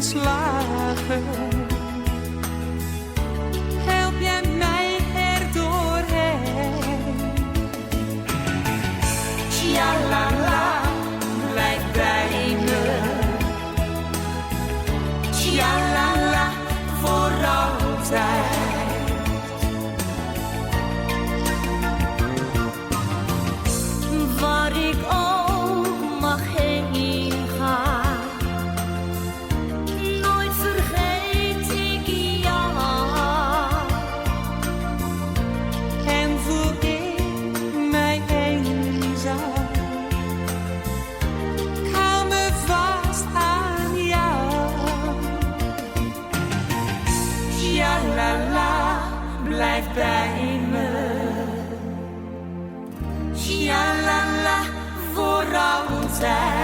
slagen. Help jij mij er doorheen. Ja la la, blijf bij me. Ja la la, voor altijd. Waar ik ook mag heen gaan, nooit vergeet ik jou. En voel ik mij eenzaam, ik hou me vast aan jou. Ja la la, blijf bij me. Ja la la, voor altijd.